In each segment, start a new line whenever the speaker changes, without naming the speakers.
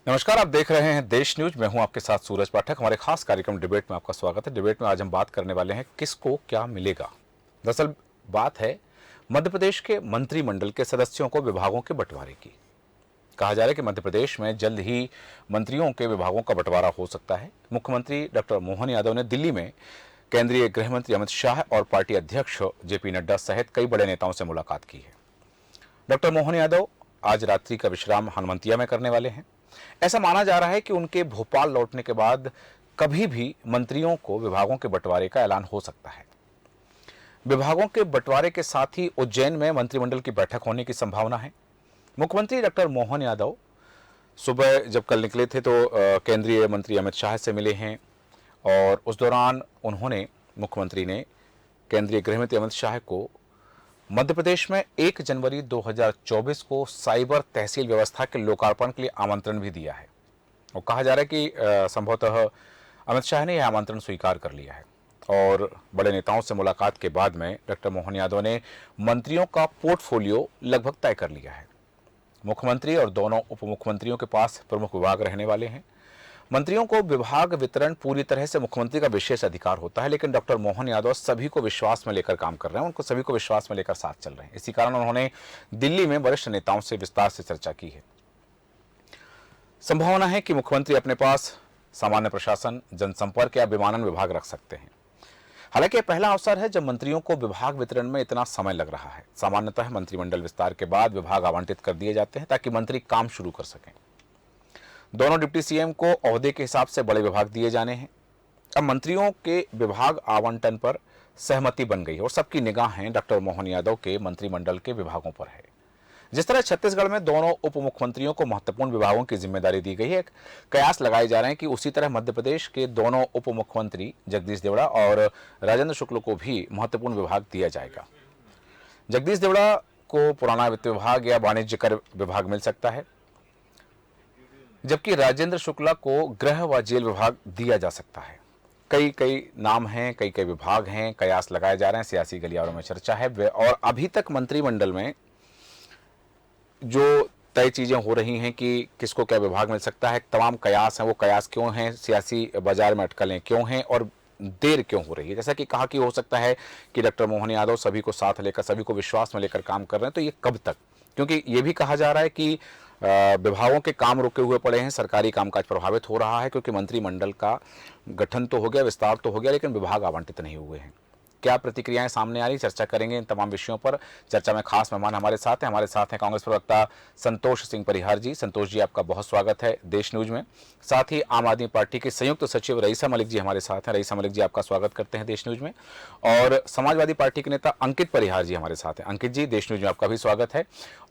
नमस्कार, आप देख रहे हैं देश न्यूज। मैं हूं आपके साथ सूरज पाठक। हमारे खास कार्यक्रम डिबेट में आपका स्वागत है। डिबेट में आज हम बात करने वाले हैं किसको क्या मिलेगा। दरअसल बात है मध्य प्रदेश के मंत्रिमंडल के सदस्यों को विभागों के बंटवारे की। कहा जा रहा है कि मध्य प्रदेश में जल्द ही मंत्रियों के विभागों का बंटवारा हो सकता है। मुख्यमंत्री डॉक्टर मोहन यादव ने दिल्ली में केंद्रीय गृह मंत्री अमित शाह और पार्टी अध्यक्ष जेपी नड्डा सहित कई बड़े नेताओं से मुलाकात की है। डॉक्टर मोहन यादव आज रात्रि का विश्राम हनुमंतिया में करने वाले हैं। ऐसा माना जा रहा है कि उनके भोपाल लौटने के बाद कभी भी मंत्रियों को विभागों के बंटवारे का ऐलान हो सकता है। विभागों के बंटवारे के साथ ही उज्जैन में मंत्रिमंडल की बैठक होने की संभावना है। मुख्यमंत्री डॉक्टर मोहन यादव सुबह जब कल निकले थे तो केंद्रीय मंत्री अमित शाह से मिले हैं और उस दौरान मुख्यमंत्री ने केंद्रीय गृह मंत्री अमित शाह को मध्य प्रदेश में 1 जनवरी 2024 को साइबर तहसील व्यवस्था के लोकार्पण के लिए आमंत्रण भी दिया है। और कहा जा रहा है कि संभवतः अमित शाह ने यह आमंत्रण स्वीकार कर लिया है। और बड़े नेताओं से मुलाकात के बाद में डॉक्टर मोहन यादव ने मंत्रियों का पोर्टफोलियो लगभग तय कर लिया है। मुख्यमंत्री और दोनों उप मुख्यमंत्रियों के पास प्रमुख विभाग रहने वाले हैं। मंत्रियों को विभाग वितरण पूरी तरह से मुख्यमंत्री का विशेष अधिकार होता है, लेकिन डॉक्टर मोहन यादव सभी को विश्वास में लेकर काम कर रहे हैं, उनको सभी को विश्वास में लेकर साथ चल रहे हैं। इसी कारण उन्होंने दिल्ली में वरिष्ठ नेताओं से विस्तार से चर्चा की है। संभावना है कि मुख्यमंत्री अपने पास सामान्य प्रशासन, जनसंपर्क या विमानन विभाग रख सकते हैं। हालांकि यह पहला अवसर है जब मंत्रियों को विभाग वितरण में इतना समय लग रहा है। सामान्यतः मंत्रिमंडल विस्तार के बाद विभाग आवंटित कर दिए जाते हैं ताकि मंत्री काम शुरू कर सकें। दोनों डिप्टी सीएम को ओहदे के हिसाब से बड़े विभाग दिए जाने हैं। अब मंत्रियों के विभाग आवंटन पर सहमति बन गई है और सबकी निगाहें डॉक्टर मोहन यादव के मंत्रिमंडल के विभागों पर है। जिस तरह छत्तीसगढ़ में दोनों उप मुख्यमंत्रियों को महत्वपूर्ण विभागों की जिम्मेदारी दी गई है, कयास लगाए जा रहे हैं कि उसी तरह मध्य प्रदेश के दोनों उप मुख्यमंत्री जगदीश देवड़ा और राजेंद्र शुक्ल को भी महत्वपूर्ण विभाग दिया जाएगा। जगदीश देवड़ा को पुराना वित्त विभाग या वाणिज्य कर विभाग मिल सकता है, जबकि राजेंद्र शुक्ला को गृह व जेल विभाग दिया जा सकता है। कई नाम हैं, कई विभाग हैं, कयास लगाए जा रहे हैं, सियासी गलियारों में चर्चा है। और अभी तक मंत्रिमंडल में जो तय चीजें हो रही हैं कि किसको क्या विभाग मिल सकता है, तमाम कयास हैं। वो कयास क्यों हैं, सियासी बाजार में अटकलें क्यों हैं और देर क्यों हो रही है। जैसा कि कहा कि हो सकता है कि डॉक्टर मोहन यादव सभी को साथ लेकर, सभी को विश्वास में लेकर काम कर रहे हैं, तो ये कब तक? क्योंकि ये भी कहा जा रहा है कि विभागों के काम रुके हुए पड़े हैं, सरकारी कामकाज प्रभावित हो रहा है, क्योंकि मंत्रिमंडल का गठन तो हो गया, विस्तार तो हो गया, लेकिन विभाग आवंटित नहीं हुए हैं। क्या प्रतिक्रियाएं सामने आ रही, चर्चा करेंगे इन तमाम विषयों पर। चर्चा में खास मेहमान हमारे साथ हैं कांग्रेस प्रवक्ता संतोष सिंह परिहार जी। संतोष जी, आपका बहुत स्वागत है देश न्यूज में। साथ ही आम आदमी पार्टी के संयुक्त सचिव रईसा मलिक जी हमारे साथ हैं। रईसा मलिक जी, आपका स्वागत करते हैं देश न्यूज में। और समाजवादी पार्टी के नेता अंकित परिहार जी हमारे साथ हैं। अंकित जी, देश न्यूज में आपका भी स्वागत है।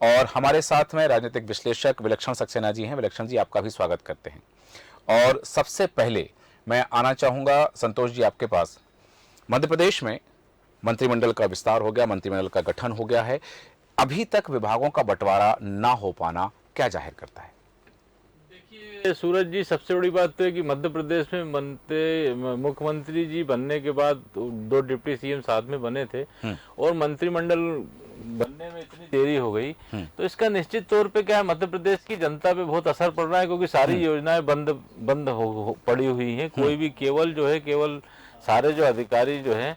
और हमारे साथ में राजनीतिक विश्लेषक विलक्षण सक्सेना जी हैं। विलक्षण जी, आपका भी स्वागत करते हैं। और सबसे पहले मैं आना चाहूंगा संतोष जी आपके पास। मध्य प्रदेश में मंत्रिमंडल का विस्तार हो गया, मंत्रिमंडल का गठन हो गया है, अभी तक विभागों का बंटवारा ना हो पाना क्या जाहिर करता है?
देखिए सूरज जी, सबसे बड़ी बात तो है कि मध्य प्रदेश में मुख्यमंत्री जी बनने के बाद 2 डिप्टी सीएम साथ में बने थे और मंत्रिमंडल बनने में इतनी देरी हो गई, तो इसका निश्चित तौर पे क्या है, मध्य प्रदेश की जनता पे बहुत असर पड़ रहा है, क्योंकि सारी योजनाएं बंद हो पड़ी हुई हैं। कोई भी केवल सारे जो अधिकारी जो है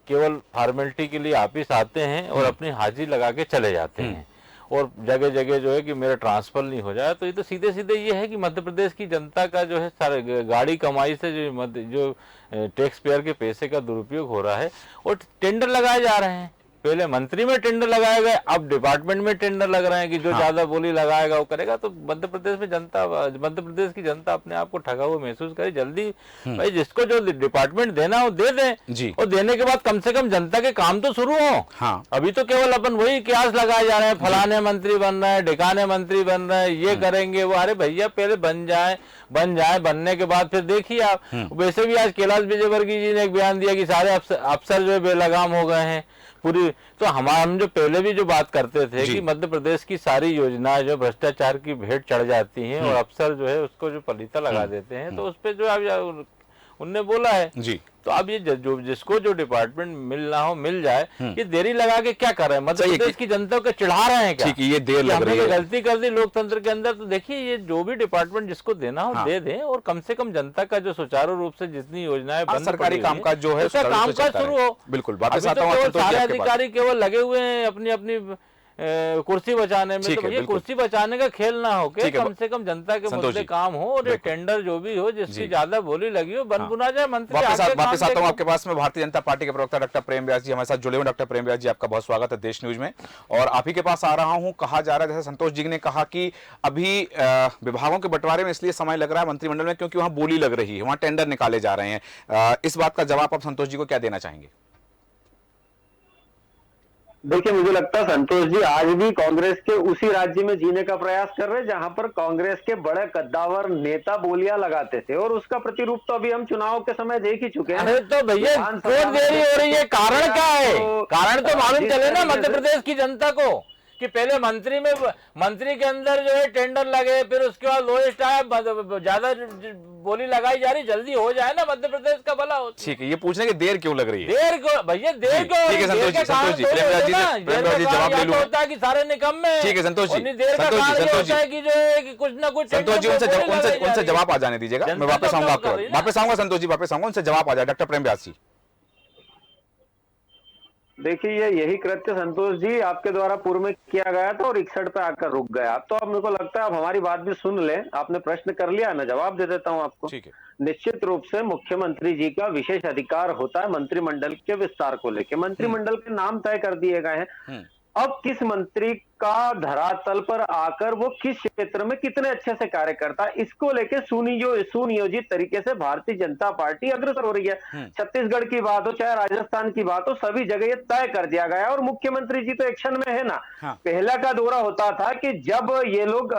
केवल फॉर्मेलिटी के लिए ऑफिस आते हैं और अपनी हाजिरी लगा के चले जाते हैं और जगह जगह जो है कि मेरा ट्रांसफर नहीं हो जाए। तो ये तो सीधे सीधे ये है कि मध्य प्रदेश की जनता का जो है सारे गाड़ी कमाई से जो टैक्स पेयर के पैसे का दुरुपयोग हो रहा है और टेंडर लगाए जा रहे हैं। पहले मंत्री में टेंडर लगाए गए, अब डिपार्टमेंट में टेंडर लग रहे हैं कि जो ज्यादा बोली लगाएगा वो करेगा। तो मध्य प्रदेश की जनता अपने आप को ठगा हुआ महसूस करे। जल्दी भाई जिसको जो डिपार्टमेंट देना हो दे दें और देने के बाद कम से कम जनता के काम तो शुरू हो।
हाँ।
अभी तो केवल अपन वही कयास लगाए जा रहे हैं, फलाने मंत्री बन रहे हैं, ढिकाने मंत्री बन रहे हैं, ये करेंगे वो। अरे भैया पहले बन जाए, बनने के बाद फिर देखिए आप। वैसे भी आज कैलाश विजयवर्गीय जी ने एक बयान दिया कि सारे अफसर जो है बेलगाम हो गए हैं पूरी। तो हम जो पहले भी जो बात करते थे कि मध्य प्रदेश की सारी योजनाएं जो भ्रष्टाचार की भेंट चढ़ जाती हैं और अफसर जो है उसको जो पलीता लगा देते हैं, तो उस पे जो उनने बोला है
जी।
तो अब ये जो जिसको जो डिपार्टमेंट मिलना हो मिल जाए। ये देरी लगा के क्या कर रहे हैं, मध्य प्रदेश की जनता को चिढ़ा रहे हैं क्या?
ठीक है, ये देर लग रही है,
गलती कर दी लोकतंत्र के अंदर। तो देखिए ये जो भी डिपार्टमेंट जिसको देना हो दे दें, और कम से कम जनता का जो सुचारू रूप से जितनी योजनाएं बंद
सरकारी कामकाज जो है
उसका कामकाज शुरू हो।
बिल्कुल, वापस आता हूं
सारे अधिकारी केवल लगे हुए हैं अपनी अपनी कुर्सी बचाने में। तो ये कुर्सी बचाने का खेल ना हो के कम से कम जनता के मुद्दे काम हो, और ये टेंडर जो भी हो जिसकी ज्यादा बोली लगी हो बन बुना जाए। मंत्री
वापस आता हूं आपके पास में। भारतीय जनता पार्टी के प्रवक्ता डॉक्टर प्रेम व्यास जी हमारे साथ जुड़े हुए। डॉक्टर प्रेम व्यास जी, आपका बहुत स्वागत है देश न्यूज में। और आप ही के पास आ रहा हूं। कहा जा रहा है, जैसे संतोष जी ने कहा कि अभी विभागों के बंटवारे में इसलिए समय लग रहा है मंत्रिमंडल में क्योंकि वहां बोली लग रही है, वहां टेंडर निकाले जा रहे हैं। इस बात का जवाब आप संतोष जी को क्या देना चाहेंगे?
देखिए, मुझे लगता है संतोष जी आज भी कांग्रेस के उसी राज्य में जीने का प्रयास कर रहे हैं जहां पर कांग्रेस के बड़े कद्दावर नेता बोलियां लगाते थे, और उसका प्रतिरूप तो अभी हम चुनाव के समय देख ही चुके हैं।
अरे तो भैया क्यों देरी हो रही है? कारण क्या है? कारण तो मालूम चले ना मध्य प्रदेश की जनता को कि पहले मंत्री के अंदर जो है टेंडर लगे, फिर उसके बाद लोएस्ट आया, ज्यादा बोली लगाई जा रही, जल्दी हो जाए ना मध्य प्रदेश का भला हो।
ठीक है, ये पूछने की देर क्यों लग रही है?
देर क्यों भैया, देर क्यों?
ठीक है संतोष जी, प्रेमराज जी जवाब ले लूं।
होता है कि सारे निकम्मे।
ठीक है संतोष जी,
देर का कारण होता है कि जो है कि कुछ ना कुछ
संतोष जी उनसे जवाब आ जाने दीजिएगा। मैं वापस आऊंगा आपके वापस आऊंगा संतोष जी, वापस आऊंगा, उनसे जवाब आ जाए। डॉक्टर प्रेम व्यास जी,
देखिए यही कृत्य संतोष जी आपके द्वारा पूर्व में किया गया था और 61 पे आकर रुक गया। तो अब मेरे को लगता है अब हमारी बात भी सुन लें। आपने प्रश्न कर लिया, मैं जवाब दे देता हूं आपको।
ठीक है।
निश्चित रूप से मुख्यमंत्री जी का विशेष अधिकार होता है मंत्रिमंडल के विस्तार को लेकर। मंत्रिमंडल के नाम तय कर दिए गए हैं। अब किस मंत्री का धरातल पर आकर वो किस क्षेत्र में कितने अच्छे से कार्य करता है, इसको लेके सुनियोजित तरीके से भारतीय जनता पार्टी अग्रसर हो रही है। छत्तीसगढ़ की बात हो चाहे राजस्थान की बात हो, सभी जगह ये तय कर दिया गया। और मुख्यमंत्री जी तो एक्शन में है ना। पहला का दौरा होता था कि जब ये लोग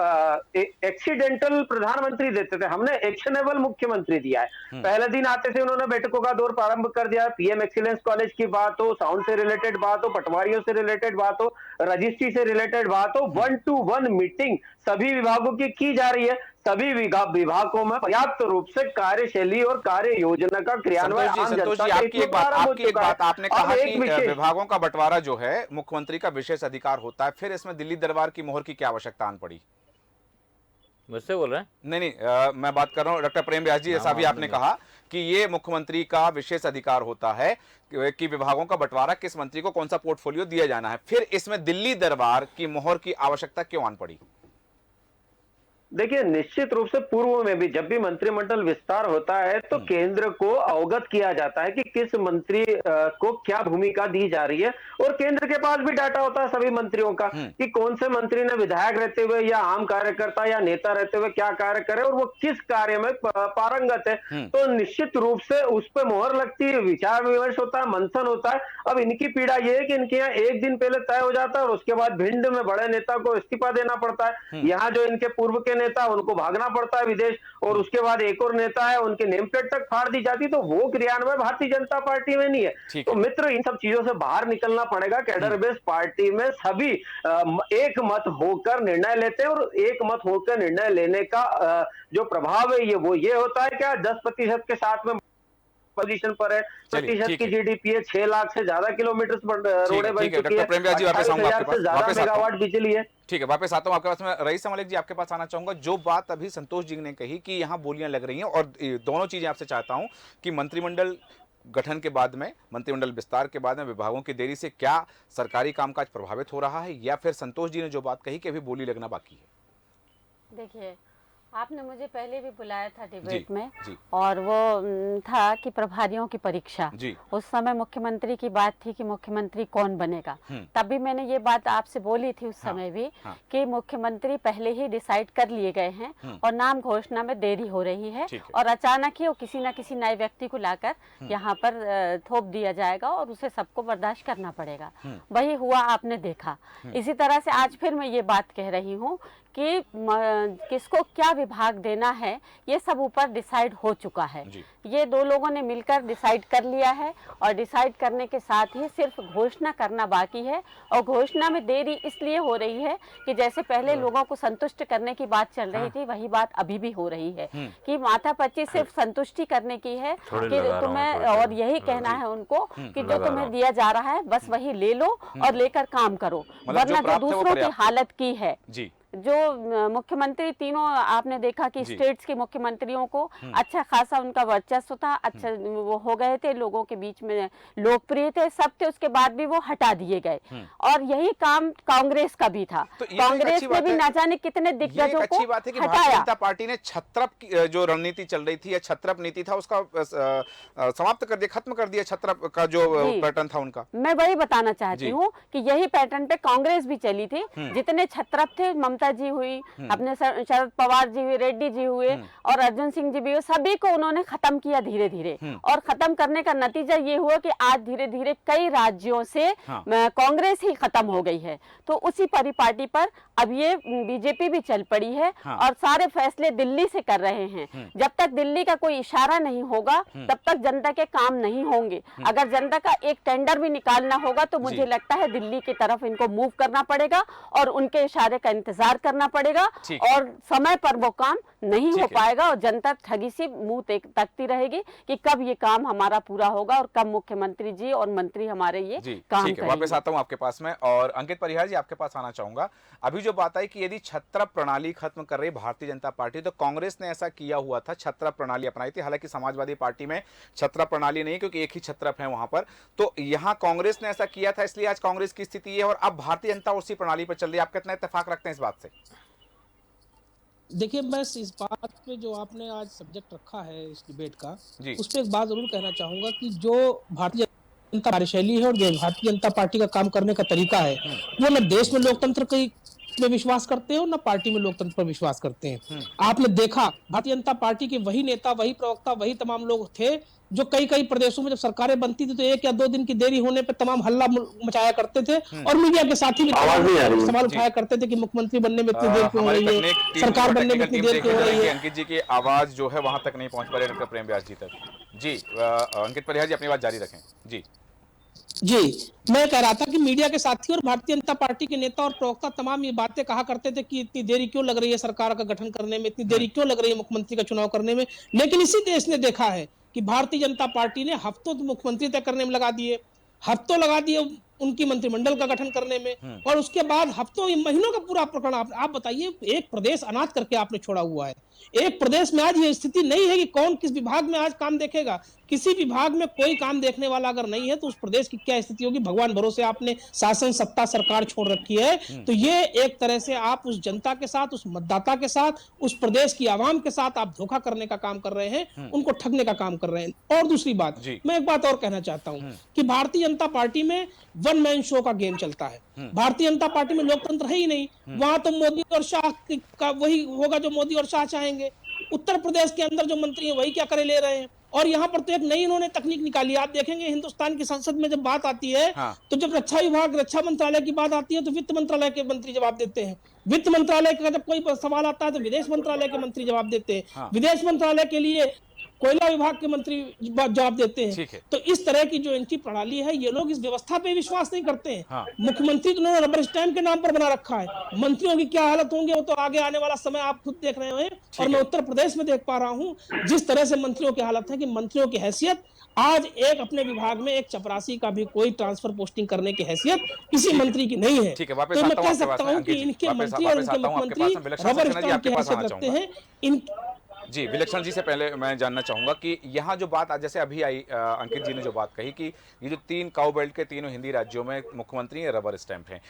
एक्सीडेंटल प्रधानमंत्री देते थे, हमने एक्शनेबल मुख्यमंत्री दिया है। पहले दिन आते थे, उन्होंने बैठकों का दौर प्रारंभ कर दिया। पीएम एक्सीलेंस कॉलेज की बात हो, साउंड से रिलेटेड बात हो, पटवारियों से रिलेटेड बात हो, रजिस्ट्री से रिलेटेड बात हो, 1-to-1 मीटिंग सभी विभागों की जा रही है। सभी विभागों में पर्याप्त रूप से कार्यशैली और कार्य योजना का क्रियान्वयन।
संतोष जी, आपकी एक बात आपने कहा कि विभागों का बंटवारा जो है मुख्यमंत्री का विशेष अधिकार होता है, फिर इसमें दिल्ली दरबार की मोहर की क्या आवश्यकता आन पड़ी?
मुझसे बोल रहे हैं?
नहीं, मैं बात कर रहा हूँ डॉक्टर प्रेम व्यास जी। जैसा भी आपने कहा कि ये मुख्यमंत्री का विशेष अधिकार होता है कि विभागों का बंटवारा किस मंत्री को कौन सा पोर्टफोलियो दिया जाना है, फिर इसमें दिल्ली दरबार की मोहर की आवश्यकता क्यों आन पड़ी?
देखिए, निश्चित रूप से पूर्व में भी जब भी मंत्रिमंडल विस्तार होता है तो केंद्र को अवगत किया जाता है कि किस मंत्री को क्या भूमिका दी जा रही है, और केंद्र के पास भी डाटा होता है सभी मंत्रियों का कि कौन से मंत्री ने विधायक रहते हुए या आम कार्यकर्ता या नेता रहते हुए क्या कार्य करे और वो किस कार्य में पारंगत है। तो निश्चित रूप से उस पर मोहर लगती है, विचार विमर्श होता है, मंथन होता है। अब इनकी पीड़ा यह है कि इनके यहाँ एक दिन पहले तय हो जाता है और उसके बाद भिंड में बड़े नेता को इस्तीफा देना पड़ता है। यहाँ जो इनके पूर्व के नेता उनको भागना पड़ता है विदेश, और उसके बाद एक और नेता है उनके नेम प्लेट तक फाड़ दी जाती, तो वो क्रियान्वयन भारतीय जनता पार्टी में नहीं है। तो मित्र, इन सब चीजों से बाहर निकलना पड़ेगा। कैडर बेस्ड पार्टी में सभी एक मत होकर निर्णय लेते हैं, और एक मत होकर निर्णय लेने का जो प्रभाव है ये होता है क्या 10% के साथ में पोजीशन पर है, प्रतिशत की जीडीपी है, 6 लाख से ज्यादा किलोमीटर रोडें बन चुकी है, 28,000 से ज्यादा मेगावाट बिजली है।
ठीक है, वापस आता हूं आपके पास। मैं रईस मलिक जी आपके पास आना चाहूंगा। जो बात अभी संतोष जी ने कही कि यहाँ बोलियां लग रही हैं, और दोनों चीजें आपसे चाहता हूं कि मंत्रिमंडल गठन के बाद में, मंत्रिमंडल विस्तार के बाद में विभागों की देरी से क्या सरकारी कामकाज प्रभावित हो रहा है, या फिर संतोष जी ने जो बात कही कि अभी बोली लगना बाकी है?
देखिए, आपने मुझे पहले भी बुलाया था डिबेट में, और वो था कि प्रभारियों की परीक्षा। उस समय मुख्यमंत्री की बात थी कि मुख्यमंत्री कौन बनेगा। तब भी मैंने ये बात आपसे बोली थी उस समय भी कि मुख्यमंत्री पहले ही डिसाइड कर लिए गए हैं और नाम घोषणा में देरी हो रही है, और अचानक ही वो किसी न किसी नए व्यक्ति को लाकर यहाँ पर थोप दिया जाएगा और उसे सबको बर्दाश्त करना पड़ेगा। वही हुआ, आपने देखा। इसी तरह से आज फिर मैं ये बात कह रही हूँ कि किसको क्या विभाग देना है ये सब ऊपर डिसाइड हो चुका है। ये दो लोगों ने मिलकर डिसाइड कर लिया है और डिसाइड करने के साथ ही सिर्फ घोषणा करना बाकी है। और घोषणा में देरी इसलिए हो रही है कि जैसे पहले लोगों को संतुष्ट करने की बात चल रही थी, वही बात अभी भी हो रही है कि माथापच्ची सिर्फ संतुष्टि करने की है कि तुम्हें, और यही कहना है उनको कि जो तुम्हें दिया जा रहा है बस वही ले लो और लेकर काम करो, वरना जो दूसरों की हालत की है। जो मुख्यमंत्री तीनों आपने देखा कि स्टेट्स के मुख्यमंत्रियों को अच्छा खासा उनका वर्चस्व था, अच्छा वो हो गए थे, लोगों के बीच में लोकप्रिय थे, सब थे, उसके बाद भी वो हटा दिए गए। और यही काम कांग्रेस का भी था। तो कांग्रेस ने भी ना जाने कितने दिग्गजों को
अच्छी बात है कि भारतीय जनता पार्टी ने छत्रप जो रणनीति चल रही थी या छत्रप नीति था उसका समाप्त कर दिया, खत्म कर दिया छत्रप का जो पैटर्न था उनका। मैं
वही बताना चाहती हूँ कि यही पैटर्न पे कांग्रेस भी चली थी। जितने छत्रप थे, ममता जी हुई, अपने शरद पवार जी हुए, रेड्डी जी हुए और अर्जुन सिंह जी भी हुए, सभी को उन्होंने खत्म किया धीरे धीरे। और खत्म करने का नतीजा ये हुआ कि आज धीरे धीरे कई राज्यों से कांग्रेस ही खत्म हो गई है। तो उसी परिपाटी पर अब ये बीजेपी भी चल पड़ी है और सारे फैसले दिल्ली से कर रहे हैं। जब तक दिल्ली का कोई इशारा नहीं होगा तब तक जनता के काम नहीं होंगे। अगर जनता का एक टेंडर भी निकालना होगा तो मुझे लगता है दिल्ली की तरफ इनको मूव करना पड़ेगा और उनके इशारे का इंतजार करना पड़ेगा और समय पर वो काम नहीं हो पाएगा और जनता ठगी सी मुंह तकती रहेगी कि कब ये काम हमारा पूरा होगा और कब मुख्यमंत्री जी और मंत्री हमारे ये काम करेंगे।
वापस आता हूं आपके पास में और अंकित परिहार जी आपके पास आना चाहूंगा। अभी जो बात आई कि यदि छत्रप प्रणाली खत्म कर रही भारतीय जनता पार्टी, तो कांग्रेस ने ऐसा किया हुआ था, छत्रप प्रणाली अपनाई थी। हालांकि समाजवादी पार्टी में छत्रप प्रणाली नहीं, क्योंकि एक ही छत्रप है वहां पर। तो यहाँ कांग्रेस ने ऐसा किया था, इसलिए आज कांग्रेस की स्थिति है और अब भारतीय जनता उसी प्रणाली पर चल रही है। आप कितना इत्तेफाक रखते हैं इस बात से?
देखिए, बस इस बात पे जो आपने आज सब्जेक्ट रखा है इस डिबेट का, उस पे एक बात जरूर कहना चाहूंगा कि जो भारतीय जनता कार्यशैली है और जो भारतीय जनता पार्टी का काम करने का तरीका है, वो न देश में लोकतंत्र में विश्वास करते हैं और न पार्टी में लोकतंत्र पर विश्वास करते हैं। आपने देखा भारतीय जनता पार्टी के वही नेता, वही प्रवक्ता, वही तमाम लोग थे जो कई प्रदेशों में जब सरकारें बनती थी तो 1 या 2 दिन की देरी होने पे तमाम हल्ला मचाया करते थे और मीडिया के साथी भी सवाल उठाया करते थे कि मुख्यमंत्री बनने में इतनी देर क्यों हो रही है, सरकार बनने में इतनी देर क्यों हो रही है।
अंकित जी की आवाज जो है वहां तक नहीं पहुंच पा रही, डॉक्टर प्रेम व्यास जी तक। जी अंकित परिहार जी अपनी बात जारी रखें।
जी, मैं कह रहा था कि मीडिया के साथी और भारतीय जनता पार्टी के नेता और प्रवक्ता तमाम ये बातें कहा करते थे कि इतनी देरी क्यों लग रही है सरकार का गठन करने में, इतनी देरी क्यों लग रही है मुख्यमंत्री का चुनाव करने में। लेकिन इसी देश ने देखा है कि भारतीय जनता पार्टी ने हफ्तों मुख्यमंत्री तय करने में लगा दिए, हफ्तों लगा दिए उनकी मंत्रिमंडल का गठन करने में, और उसके बाद हफ्तों महीनों का पूरा प्रकरण आप बताइए, एक प्रदेश अनाथ करके आपने छोड़ा हुआ है। एक प्रदेश में आज ये स्थिति नहीं है कि कौन किस विभाग में आज काम देखेगा। किसी विभाग में कोई काम देखने वाला अगर नहीं है तो उस प्रदेश की क्या स्थिति होगी। भगवान भरोसे आपने शासन सत्ता सरकार छोड़ रखी है। तो ये एक तरह से आप उस जनता के साथ, उस मतदाता के साथ, उस प्रदेश की आवाम के साथ आप धोखा करने का काम कर रहे हैं, उनको ठगने का काम कर रहे हैं। और दूसरी बात, मैं एक बात और कहना चाहता हूं कि भारतीय जनता पार्टी में वन मैन शो का गेम चलता है। भारतीय जनता पार्टी में लोकतंत्र है ही नहीं। वहां तो मोदी और शाह का वही होगा जो मोदी और शाह चाहेंगे। उत्तर प्रदेश के अंदर जो मंत्री हैं वही क्या करे ले रहे हैं। और यहाँ पर तो एक नई इन्होंने तकनीक निकाली। आप देखेंगे हिंदुस्तान की संसद में जब बात आती है तो जब रक्षा विभाग, रक्षा मंत्रालय की बात आती है तो वित्त मंत्रालय के मंत्री जवाब देते हैं। वित्त मंत्रालय का जब कोई सवाल आता है तो विदेश मंत्रालय के मंत्री जवाब देते हैं। विदेश मंत्रालय के लिए कोयला विभाग के मंत्री जवाब देते हैं। तो इस तरह की जो इनकी प्रणाली है, ये लोग इस व्यवस्था पे विश्वास नहीं करते हैं। मुख्यमंत्री तो उन्होंने रबर स्टैंप के नाम पर बना रखा है। मंत्रियों की क्या हालत होंगे वो तो आगे आने वाला समय आप खुद देख रहे हैं। और मैं उत्तर प्रदेश में देख पा रहा हूँ जिस तरह से मंत्रियों की हालत है कि मंत्रियों की हैसियत आज एक अपने विभाग में एक चपरासी का भी कोई ट्रांसफर पोस्टिंग करने की हैसियत किसी मंत्री की नहीं है। तो मैं कह सकता हूँ कि इनके मंत्री और इनके मुख्यमंत्री रबर स्टैंप की हैसियत रखते हैं।
जी, विलक्षण जी से पहले मैं जानना चाहूंगा कि यहाँ जो बात जैसे अभी आई, अंकित जी ने जो बात कही कि ये जो 3 काउ बेल्ट के तीनों हिंदी राज्यों में मुख्यमंत्री रबर स्टैंप हैं।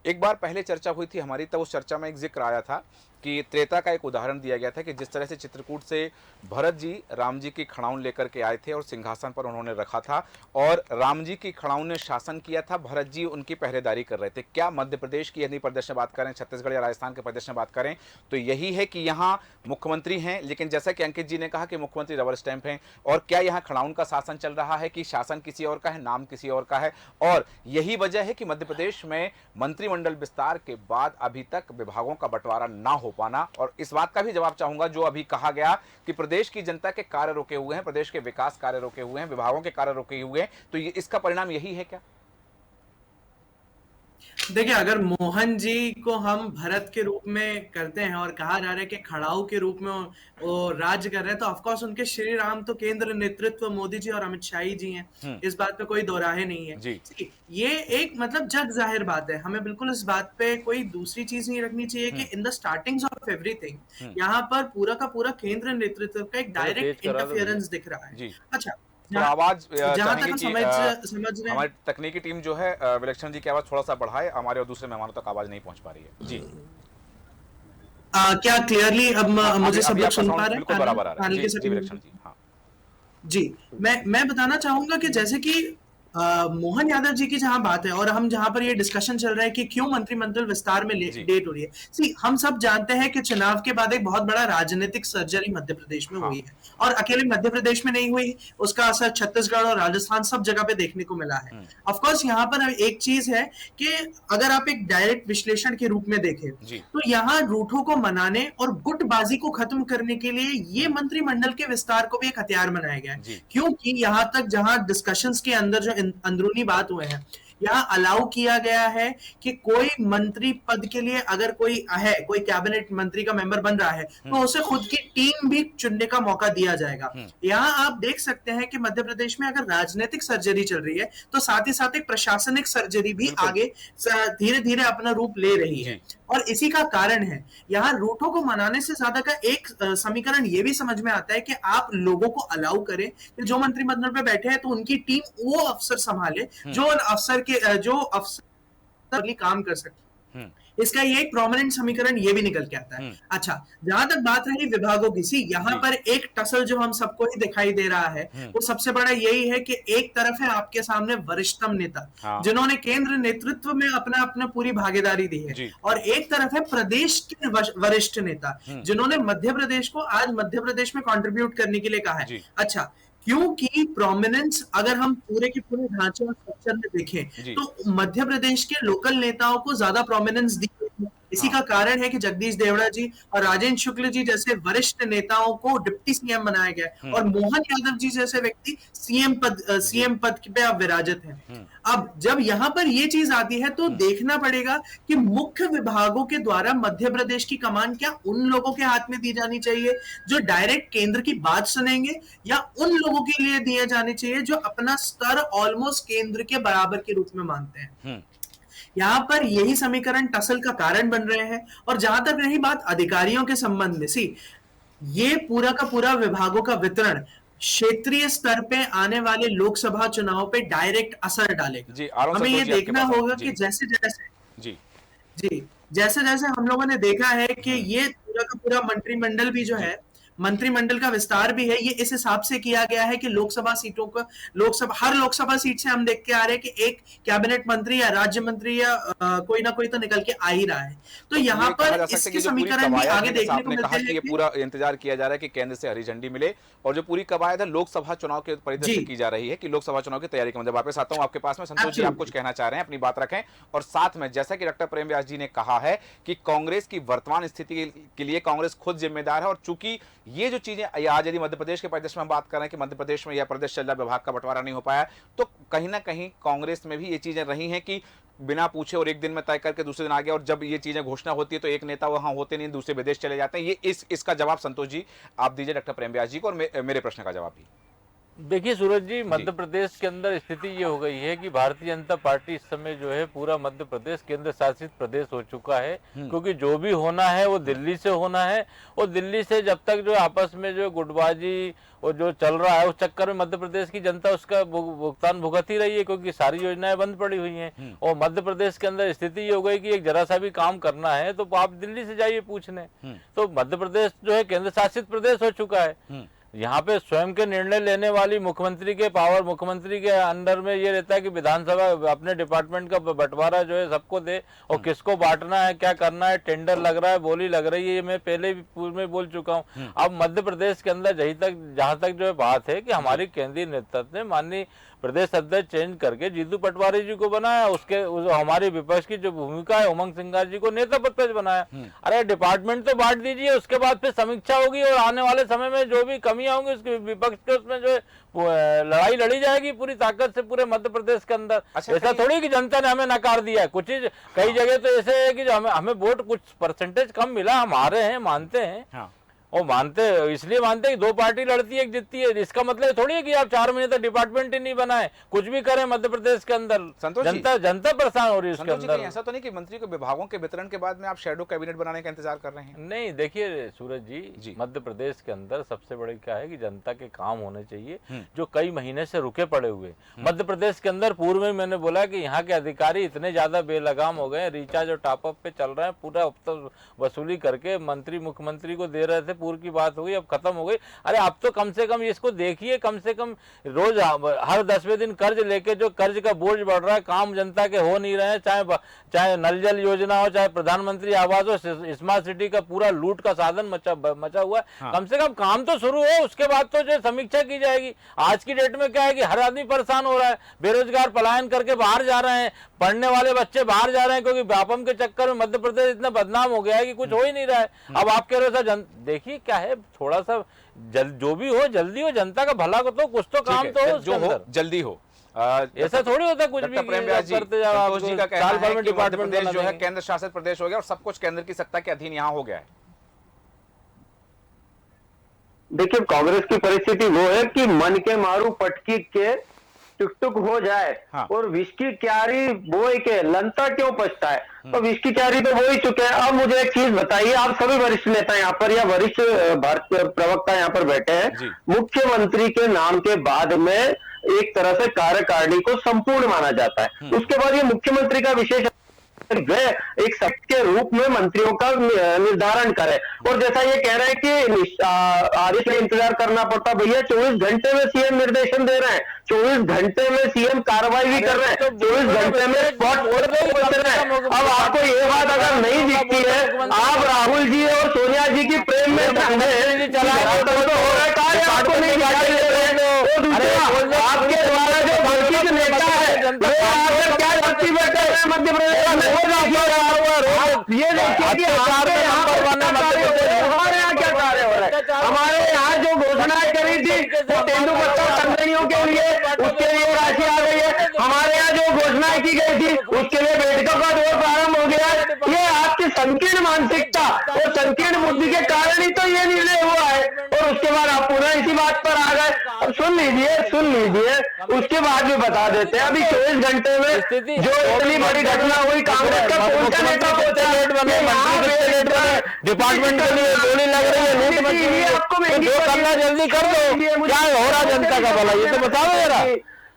एक बार पहले चर्चा हुई थी हमारी, तब उस चर्चा में एक जिक्र आया था कि त्रेता का एक उदाहरण दिया गया था कि जिस तरह से चित्रकूट से भरत जी राम जी की खड़ाउन लेकर के आए थे और सिंहासन पर उन्होंने रखा था और राम जी की खड़ाउन ने शासन किया था, भरत जी उनकी पहरेदारी कर रहे थे। क्या मध्य प्रदेश की यदि प्रदेश में बात करें, छत्तीसगढ़ या राजस्थान के प्रदेश में बात करें तो यही है कि यहाँ मुख्यमंत्री हैं, लेकिन जैसा कि अंकित जी ने कहा कि मुख्यमंत्री रबर स्टैंप हैं। और क्या यहाँ खड़ाउन का शासन चल रहा है कि शासन किसी और का है, नाम किसी और का है? और यही वजह है कि मध्य प्रदेश में मंत्रिमंडल विस्तार के बाद अभी तक विभागों का बंटवारा ना हो पाना। और इस बात का भी जवाब चाहूंगा जो अभी कहा गया कि प्रदेश की जनता के कार्य रुके हुए हैं, प्रदेश के विकास कार्य रुके हुए हैं, विभागों के कार्य रुके हुए हैं, तो ये इसका परिणाम यही है क्या?
देखिए, अगर मोहन जी को हम भरत के रूप में करते हैं और कहा जा रहा है कि खड़ाऊ के रूप में वो राज्य कर रहे हैं, तो ऑफ कोर्स उनके श्री राम तो केंद्र नेतृत्व मोदी जी और अमित शाह जी हैं। इस बात पे कोई दोराहे नहीं है। ये एक मतलब जग जाहिर बात है, हमें बिल्कुल इस बात पे कोई दूसरी चीज नहीं रखनी चाहिए कि in the startings of everything यहाँ पर पूरा का पूरा केंद्र नेतृत्व का एक डायरेक्ट इंटरफेरेंस दिख रहा है। अच्छा,
तो आवाज
जहां तक
चाहेंगे
हम
कि
समझ रहे हैं,
हमारी तकनीकी टीम जो है विलक्षण जी की आवाज थोड़ा सा बढ़ाए, हमारे और दूसरे मेहमानों तक आवाज नहीं पहुंच पा रही है। जी
क्या क्लियरली अब मुझे सब लोग सुन पा रहे हैं?
बिल्कुल बराबर आ रहा है जी विलक्षण जी। हाँ
जी, मैं बताना चाहूंगा कि जैसे कि मोहन यादव जी की जहां बात है और हम जहां पर ये डिस्कशन चल रहा है कि क्यों मंत्रिमंडल विस्तार में डेट हो रही है, सी हम सब जानते हैं कि चुनाव के बाद एक बहुत बड़ा राजनीतिक सर्जरी मध्य प्रदेश में हुई है और अकेले मध्य प्रदेश में नहीं हुई, उसका असर छत्तीसगढ़ और राजस्थान सब जगह पे देखने को मिला है। ऑफ कोर्स यहाँ पर एक चीज है कि अगर आप एक डायरेक्ट विश्लेषण के रूप में देखें तो यहाँ रूठों को मनाने और गुटबाजी को खत्म करने के लिए ये मंत्रिमंडल के विस्तार को भी एक हथियार बनाया गया है, क्योंकि यहाँ तक जहां डिस्कशंस के अंदर जो अंदरूनी बात हुए हैं, यहाँ अलाउ किया गया है कि कोई मंत्री पद के लिए अगर कोई है, कोई कैबिनेट मंत्री का मेंबर बन रहा है तो उसे खुद की टीम भी चुनने का मौका दिया जाएगा। यहाँ आप देख सकते हैं कि मध्य प्रदेश में अगर राजनीतिक सर्जरी चल रही है तो साथ ही साथ एक प्रशासनिक सर्जरी भी आगे धीरे धीरे अपना रूप ले रही है और इसी का कारण है यहाँ रूठों को मनाने से ज्यादा का एक समीकरण ये भी समझ में आता है कि आप लोगों को अलाउ करें कि जो मंत्रिमंडल पे बैठे हैं तो उनकी टीम वो अफसर संभाले जो अफसर काम कर सकते। इसका ये एक प्रोमिनेंट समीकरण ये भी निकल के आता है। अच्छा, जहां तक बात रही विभागों की, यहाँ पर एक टसल जो हम सबको ही दिखाई दे रहा है वो सबसे बड़ा यही है कि एक तरफ है आपके सामने वरिष्ठतम नेता जिन्होंने केंद्र नेतृत्व में अपना पूरी भागीदारी दी है और एक तरफ है प्रदेश के वरिष्ठ नेता जिन्होंने मध्य प्रदेश को आज मध्य प्रदेश में कॉन्ट्रीब्यूट करने के लिए कहा है। अच्छा, क्योंकि प्रोमिनेंस अगर हम पूरे के पूरे ढांचे और स्ट्रक्चर में देखें तो मध्य प्रदेश के लोकल नेताओं को ज्यादा प्रोमिनेंस दी। इसी का कारण है कि जगदीश देवड़ा जी और राजेंद्र शुक्ल जी जैसे वरिष्ठ नेताओं को डिप्टी सीएम बनाया गया और मोहन यादव जी जैसे व्यक्ति सीएम पद पे अब विराजित हैं। अब जब यहाँ पर ये चीज आती है तो देखना पड़ेगा कि मुख्य विभागों के द्वारा मध्य प्रदेश की कमान क्या उन लोगों के हाथ में दी जानी चाहिए जो डायरेक्ट केंद्र की बात सुनेंगे या उन लोगों के लिए दिए जाने चाहिए जो अपना स्तर ऑलमोस्ट केंद्र के बराबर के रूप में मानते हैं। यहाँ पर यही समीकरण टसल का कारण बन रहे हैं। और जहां तक रही बात अधिकारियों के संबंध में, ये पूरा का पूरा विभागों का वितरण क्षेत्रीय स्तर पे आने वाले लोकसभा चुनाव पे डायरेक्ट असर डालेगा। हमें ये देखना होगा कि जैसे जैसे हम लोगों ने देखा है कि ये पूरा का पूरा मंत्रिमंडल भी जो है, मंत्रिमंडल का विस्तार भी है, ये इस हिसाब से किया गया है कि लोकसभा सीटों का हर लोकसभा सीट से हम देख के आ रहे हैं कि एक कैबिनेट मंत्री या राज्य मंत्री या कोई ना कोई तो निकल के आ ही रहा है। तो यहाँ पर इसके समीकरण भी आगे देखने को मिलते हैं।
ये पूरा इंतजार किया जा रहा है कि केंद्र से हरी झंडी मिले और जो पूरी कवायद है लोकसभा चुनाव के परिदृश्य की जा रही है कि लोकसभा चुनाव की तैयारी के। जब वापस आता हूं आपके पास में, संतोष जी आप कुछ कहना चाह रहे हैं, अपनी बात रखें। और साथ में जैसा कि डॉक्टर प्रेम व्यास जी ने कहा है कि कांग्रेस की वर्तमान स्थिति के लिए कांग्रेस खुद जिम्मेदार है और चूंकि ये जो चीजें आज यदि मध्य प्रदेश के परिदृश्य में बात कर रहे हैं कि मध्य प्रदेश में यह प्रदेश चल रहा विभाग का बंटवारा नहीं हो पाया, तो कहीं ना कहीं कांग्रेस में भी ये चीजें रही हैं कि बिना पूछे और एक दिन में तय करके दूसरे दिन आ गया और जब ये चीजें घोषणा होती है तो एक नेता वहां होते नहीं, दूसरे विदेश चले जाते हैं। ये इसका जवाब संतोष जी आप दीजिए डॉक्टर प्रेम व्यास जी को और मेरे प्रश्न का जवाब भी।
देखिए सूरज जी, मध्य प्रदेश के अंदर स्थिति ये हो गई है कि भारतीय जनता पार्टी इस समय जो है पूरा मध्य प्रदेश केंद्र शासित प्रदेश हो चुका है, क्योंकि जो भी होना है वो दिल्ली से होना है, और दिल्ली से जब तक जो आपस में जो गुटबाजी और जो चल रहा है उस चक्कर में मध्य प्रदेश की जनता उसका भुगतान भुगत ही रही है, क्योंकि सारी योजनाएं बंद पड़ी हुई हैं। और मध्य प्रदेश के अंदर स्थिति ये हो गई कि एक जरा सा भी काम करना है तो आप दिल्ली से जाइए पूछने। तो मध्य प्रदेश जो है केंद्र शासित प्रदेश हो चुका है। यहाँ पे स्वयं के निर्णय लेने वाली मुख्यमंत्री के पावर, मुख्यमंत्री के अंडर में ये रहता है कि विधानसभा अपने डिपार्टमेंट का बंटवारा जो है सबको दे, और किसको बांटना है, क्या करना है, टेंडर लग रहा है, बोली लग रही है, ये मैं पहले भी पूर्व में बोल चुका हूँ। अब मध्य प्रदेश के अंदर जहाँ तक जो है बात है कि हमारी केंद्रीय नेतृत्व ने माननीय प्रदेश अध्यक्ष चेंज करके जीतू पटवारी जी को बनाया, हमारी विपक्ष की जो भूमिका है उमंग सिंघार जी को नेता पद पर बनाया। अरे डिपार्टमेंट तो बांट दीजिए, उसके बाद फिर समीक्षा होगी और आने वाले समय में जो भी कमियां होंगी उसके विपक्ष के उसमें जो है लड़ाई लड़ी जाएगी पूरी ताकत से पूरे मध्य प्रदेश के अंदर। ऐसा थोड़ी कि जनता ने हमें नकार दिया है, कुछ कई जगह तो ऐसे है कि जो हमें वोट कुछ परसेंटेज कम मिला, हम हारे हैं, मानते हैं। और इसलिए मानते हैं कि दो पार्टी लड़ती है एक जीतती है, इसका मतलब थोड़ी है कि आप 4 महीने तक डिपार्टमेंट ही नहीं बनाए, कुछ भी करें मध्य प्रदेश के अंदर। जनता परेशान हो रही है उसके अंदर।
ऐसा तो नहीं कि मंत्री को विभागों के वितरण के बाद में आप शैडो कैबिनेट बनाने का इंतजार कर रहे हैं?
नहीं, देखिए सूरज जी, मध्य प्रदेश के अंदर सबसे बड़ी क्या है कि जनता के काम होने चाहिए जो कई महीने से रुके पड़े हुए। मध्य प्रदेश के अंदर पूर्व में मैंने बोला कि यहाँ के अधिकारी इतने ज्यादा बेलगाम हो गए, रिचार्ज और टॉपअप पे चल रहे हैं, पूरा वसूली करके मंत्री मुख्यमंत्री को दे रहे थे, पूर्व की बात हो गई, अब खत्म हो गई। अरे अब तो कम से कम इसको देखिए, कम से कम रोज हर 10वें दिन कर्ज लेके जो कर्ज का बोझ बढ़ रहा है, काम जनता के हो नहीं रहे हैं, चाहे नल जल योजना हो, चाहे प्रधानमंत्री आवास हो, स्मार्ट सिटी का पूरा लूट का साधन मचा हुआ है। कम से कम काम तो शुरू हो, उसके बाद तो जो समीक्षा की जाएगी। आज की डेट में क्या है कि हर आदमी परेशान हो रहा है, बेरोजगार पलायन करके बाहर जा रहे हैं, पढ़ने वाले बच्चे बाहर जा रहे हैं, क्योंकि व्यापम के चक्कर में मध्य प्रदेश इतना बदनाम हो गया है कि कुछ हो ही नहीं रहा है। अब आप कह रहे हो देखिए क्या है, थोड़ा सा जो भी हो जल्दी हो, जनता का भला को तो कुछ तो काम तो हो,
जो हो जल्दी हो।
ऐसा थोड़ी होता कुछ भी
करते जाओ। संतोष जी का कहना है कि मध्य प्रदेश जो है केंद्र शासित प्रदेश हो गया और सब कुछ केंद्र की सत्ता के अधीन यहाँ हो गया है।
देखिए कांग्रेस की परिस्थिति वो है कि मन के मारू पटकी के टुक टुक हो जाए। और विस्की क्यारी बोए के लंता क्यों पछता है, तो विस्की क्यारी तो वो ही चुके हैं। अब मुझे एक चीज बताइए, आप सभी वरिष्ठ नेता यहाँ पर या वरिष्ठ भारतीय प्रवक्ता यहाँ पर बैठे हैं, मुख्यमंत्री के नाम के बाद में एक तरह से कार्यकारिणी को संपूर्ण माना जाता है, उसके बाद ये मुख्यमंत्री का विशेष वे एक सबके रूप में मंत्रियों का निर्धारण करे। और जैसा ये कह रहे हैं कि आदेश में इंतजार करना पड़ता, भैया 24 घंटे में सीएम निर्देशन दे रहे हैं, 24 घंटे में सीएम कार्रवाई भी कर रहे हैं, 24 घंटे में स्पॉट कर रहे हैं। अब आपको ये बात अगर नहीं दिखती है, आप राहुल जी और सोनिया जी की प्रेम में आपको नहीं दिखाई दे रहे हैं। आपके द्वारा जो वंचित नेता है क्या शक्ति बैठे हैं मध्य प्रदेश में, ये देखिए हमारे यहाँ क्या कार्य हो रहा है। हमारे यहाँ जो घोषणाएं करी थी वो तेंदुपत्ता कंपनियों के लिए, उसके लिए राशि आ गई है। हमारे यहाँ जो घोषणाएं की गई थी उसके लिए बैठकों का दौर प्रारंभ हो गया है। ये आपकी संकीर्ण मानसिकता और संकीर्ण बुद्धि के कारण ही तो ये निर्णय हुआ है। और उसके बाद आप पुनः इसी बात पर आ गए। अब सुन लीजिए, उसके बाद भी बता देते हैं। अभी 24 घंटे में जो इतनी बड़ी घटना हुई, कांग्रेस का कौन सा नेता
डिपार्टमेंट के लिए गोली लग रही है,
आपको
जो करना जल्दी कर दो, क्या हो रहा जनता का भला ये तो बताओ जरा।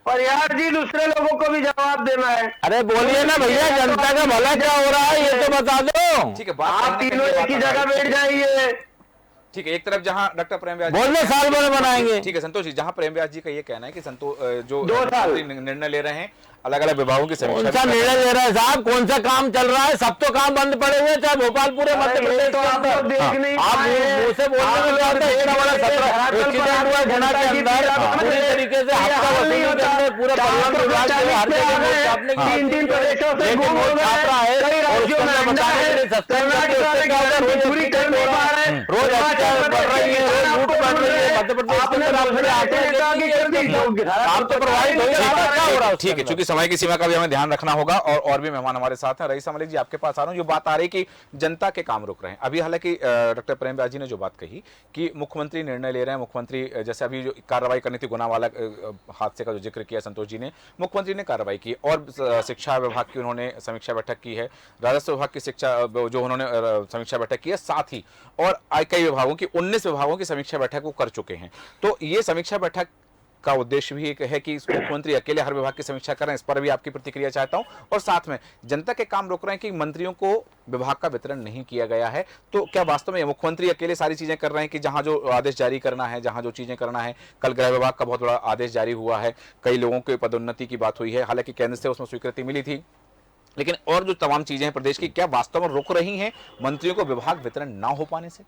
और यार जी दूसरे लोगों को भी जवाब देना है।
अरे बोलिए ना भैया, जनता का भला क्या हो रहा है ये तो बता दो।
ठीक है,
आप तीनों एक ही जगह बैठ जाइए।
ठीक है, एक तरफ जहां डॉक्टर प्रेम व्यास
बोलने साल भर बनाएंगे।
ठीक है संतोष जी, जहां प्रेम व्यास जी का ये कहना है कि जो निर्णय ले रहे हैं अलग अलग विभागों की समीक्षा,
कौन सा निर्णय ले रहा है साहब, कौन सा काम चल रहा है, सब तो काम बंद पड़े हुए, चाहे भोपाल पूरे मध्य प्रदेश के अंदर। आप मुंह से बोलने में आता है, इतना बड़ा 17 एक्सीडेंट हुआ गुना के अंदर, पूरी तरीके से हफ्ता वसूली के अंदर पूरा परिवहन विभाग जो हर जगह आपने
3 प्रदेशों से गुम हो गए, कई राज्यों में अंडा है, कर्नाटक
रोज बढ़ रही है, रोज लूट बढ़ रही है, मध्य मध्य प्रदेश के
आपने
अंदर
दूसरे ऐसे नेता की कर दी जो
काम तो प्रभावित हो गया।
ठीक है, चूंकि समय की सीमा का भी हमें ध्यान रखना होगा और भी मेहमान हमारे साथ हैं। रईसा मलिक जी, आपके पास आ रहा हूं। जो बात आ रही कि जनता के काम रुक रहे हैं, अभी हालांकि डॉक्टर प्रेम व्यास जी ने जो बात कही कि मुख्यमंत्री निर्णय ले रहे हैं, मुख्यमंत्री जैसे अभी जो कार्रवाई करनी थी गुनावाला हादसे का जो जिक्र किया संतोष जी ने, मुख्यमंत्री ने कार्रवाई की और शिक्षा विभाग की उन्होंने समीक्षा बैठक की है, राजस्व विभाग की शिक्षा जो उन्होंने समीक्षा बैठक की है, साथ ही और कई विभागों की 19 विभागों की समीक्षा बैठक वो कर चुके हैं। तो ये समीक्षा बैठक का उद्देश्य भी एक है कि मुख्यमंत्री अकेले हर विभाग की समीक्षा करें, इस पर भी आपकी प्रतिक्रिया चाहता हूं। और साथ में जनता के काम रोक रहे हैं कि मंत्रियों को विभाग का वितरण नहीं किया गया है, तो क्या वास्तव में मुख्यमंत्री अकेले सारी चीजें कर रहे हैं कि जहां जो आदेश जारी करना है, जहां जो चीजें करना है? कल गृह विभाग का बहुत बड़ा आदेश जारी हुआ है, कई लोगों के पदोन्नति की बात हुई है, हालांकि केंद्र से उसमें स्वीकृति मिली थी, लेकिन और जो तमाम चीजें हैं प्रदेश की, क्या वास्तव में रुक रही हैं मंत्रियों को विभाग वितरण ना हो पाने से?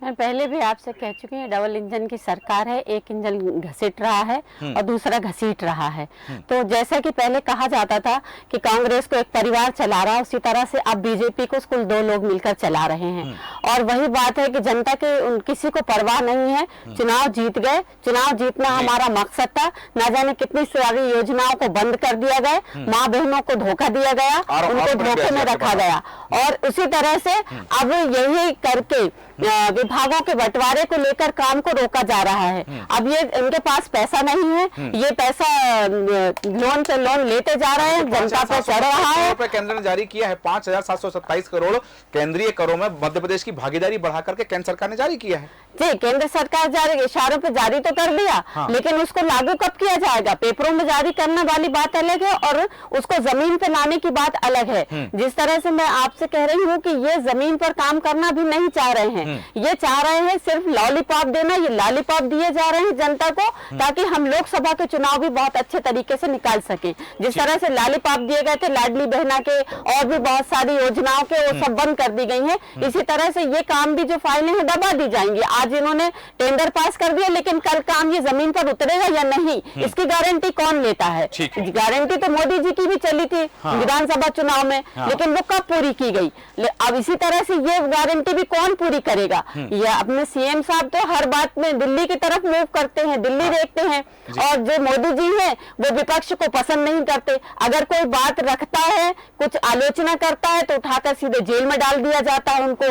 मैं पहले भी आपसे कह चुकी हूँ, डबल इंजन की सरकार है, एक इंजन घसीट रहा है और दूसरा घसीट रहा है। तो जैसा कि पहले कहा जाता था कि कांग्रेस को एक परिवार चला रहा है, उसी तरह से अब बीजेपी को कुल 2 लोग मिलकर चला रहे हैं। और वही बात है कि जनता के किसी को परवाह नहीं है। चुनाव जीत गए, चुनाव जीतना हमारा मकसद था, ना जाने कितनी सारी योजनाओं को बंद कर दिया गया, माँ बहनों को धोखा दिया गया, उनको धोखे में रखा गया। और उसी तरह से अब यही करके विभागों के बंटवारे को लेकर काम को रोका जा रहा है। अब ये इनके पास पैसा नहीं है, ये पैसा लोन पे लोन लेते जा रहे हैं, जनता पे चढ़ रहा है।
केंद्र ने जारी किया है 5,727 करोड़ केंद्रीय करों में मध्य प्रदेश की भागीदारी बढ़ा करके केंद्र सरकार ने जारी किया है।
जी, केंद्र सरकार जारी इशारों पे जारी तो कर दिया, लेकिन उसको लागू कब किया जाएगा? पेपरों में जारी करने वाली बात अलग है और उसको जमीन पे लाने की बात अलग है। जिस तरह से मैं आपसे कह रही हूँ कि ये जमीन पर काम करना भी नहीं चाह रहे हैं, ये चाह रहे हैं सिर्फ लॉलीपॉप देना। ये लॉलीपॉप दिए जा रहे हैं जनता को ताकि हम लोकसभा के चुनाव भी बहुत अच्छे तरीके से निकाल सके। जिस तरह से लॉलीपॉप दिए गए थे लाडली बहना के और भी बहुत सारी योजनाओं के, वो सब बंद कर दी गई है। इसी तरह से ये काम भी जो फाइलें हैं दबा दी जाएंगी। आज इन्होंने टेंडर पास कर दिया, लेकिन कल काम ये जमीन पर उतरेगा या नहीं, इसकी गारंटी कौन लेता है? गारंटी तो मोदी जी की भी चली थी विधानसभा चुनाव में, लेकिन वो कब पूरी की गई? अब इसी तरह से ये गारंटी भी कौन पूरी करेगा? ये अपने सीएम साहब तो हर बात में दिल्ली की तरफ मूव करते हैं, दिल्ली देखते हैं, और जो मोदी जी हैं वो विपक्ष को पसंद नहीं करते। अगर कोई बात रखता है, कुछ आलोचना करता है, तो उठाकर सीधे जेल में डाल दिया जाता है उनको।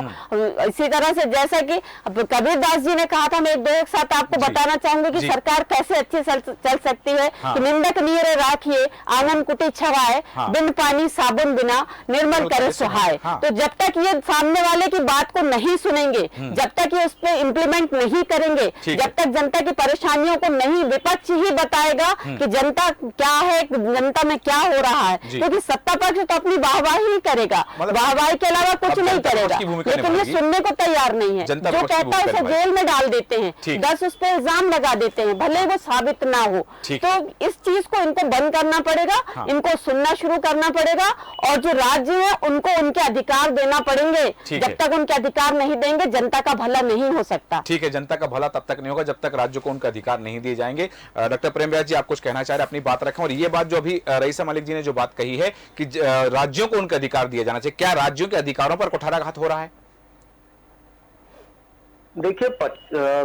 इसी तरह से जैसा कि कबीर दास जी ने कहा था, मैं एक दो एक साथ आपको बताना चाहूंगी कि सरकार कैसे अच्छी चल सकती है। कि निंदक नीरे राखिए आंगन कुटी छवाए, बिन पानी साबुन बिना निर्मल करे सुहाए। तो जब तक ये सामने वाले की बात को नहीं सुनेंगे, जब तक ये उस पर इम्प्लीमेंट नहीं करेंगे, जब तक जनता की परेशानियों को नहीं विपक्ष ही बताएगा कि जनता क्या है, जनता में क्या हो रहा है, क्योंकि सत्ता पक्ष तो अपनी वाहवाही ही करेगा, वाहवाही के अलावा कुछ नहीं करेगा। लेकिन ये सुनने को तैयार नहीं है। जो कहता है उसे जेल में डाल देते हैं, 10 उस पर इल्जाम लगा देते हैं, भले वो साबित ना हो। तो इस चीज को इनको बंद करना पड़ेगा, इनको सुनना शुरू करना पड़ेगा, और जो राज्य है उनको उनके अधिकार देना पड़ेंगे। जब तक उनके अधिकार नहीं देंगे, जनता का भला नहीं हो सकता।
ठीक है, जनता का भला तब तक नहीं होगा जब तक राज्य को उनके अधिकार नहीं दिए जाएंगे। डॉक्टर प्रेम व्यास जी, आप कुछ कहना चाह रहे हैं, अपनी बात रखें। और ये बात जो अभी रईसा मलिक जी ने जो बात कही है कि राज्यों को उनके अधिकार दिए जाना चाहिए, क्या राज्यों के अधिकारों पर कुठाराघात हो रहा है?
देखिए,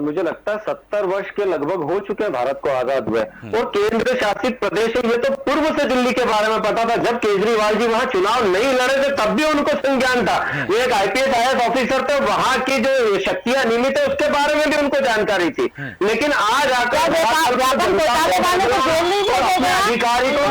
मुझे लगता है 70 वर्ष के लगभग हो चुके हैं भारत को आजाद हुए, और केंद्र शासित प्रदेश है। ये तो पूर्व से दिल्ली के बारे में पता था। जब केजरीवाल जी वहां चुनाव नहीं लड़े थे तब भी उनको संज्ञान था। वो एक IPS IAS ऑफिसर थे, वहां की जो शक्तियां नियमित है उसके बारे में भी उनको जानकारी थी। लेकिन आज आकर अधिकारी को